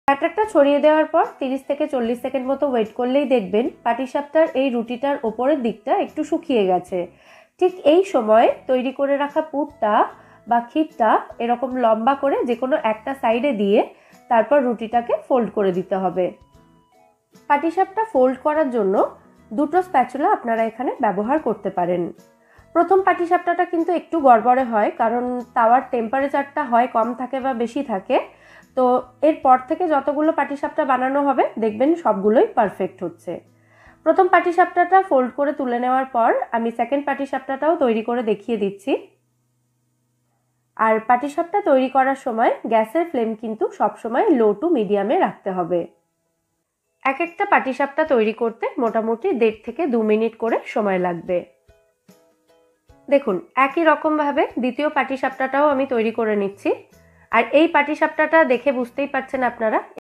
ব্যাটারটা ছড়িয়ে দেওয়ার পর 30 থেকে 40 সেকেন্ড মতো ওয়েট করলেই দেখবেন পাটিসাপটার এই রুটিটার ওপরের দিকটা একটু শুকিয়ে গেছে। ঠিক এই সময় তৈরি করে রাখা পুরটা বা ক্ষীরটা এরকম লম্বা করে যে কোনো একটা সাইডে দিয়ে তারপর রুটিটাকে ফোল্ড করে দিতে হবে। পাটিসাপটা ফোল্ড করার জন্য দুটো স্প্যাচুলা আপনারা এখানে ব্যবহার করতে পারেন। প্রথম পাটিসাপটাটা কিন্তু একটু গড়বড়ে হয়, কারণ তাওয়ার টেম্পারেচারটা হয় কম থাকে বা বেশি থাকে। তো এরপর থেকে যতগুলো পাটিসাপটা বানানো হবে দেখবেন সবগুলোই পারফেক্ট হচ্ছে। প্রথম পাটিসাপটাটা ফোল্ড করে তুলে নেওয়ার পর আমি সেকেন্ড পাটিসাপটাটাও তৈরি করে দেখিয়ে দিচ্ছি। আর পাটিসাপটা তৈরি করার সময় গ্যাসের ফ্লেম কিন্তু সবসময় লো টু মিডিয়ামে রাখতে হবে। এক একটা পাটিসাপটা তৈরি করতে মোটামুটি 1.5 থেকে 2 মিনিট করে সময় লাগবে। দেখুন একই রকমভাবে দ্বিতীয় পাটিসাপটাটাও আমি তৈরি করে নিচ্ছি। আর এই পাটিসাপটাটা দেখে বুঝতেই পারছেন আপনারা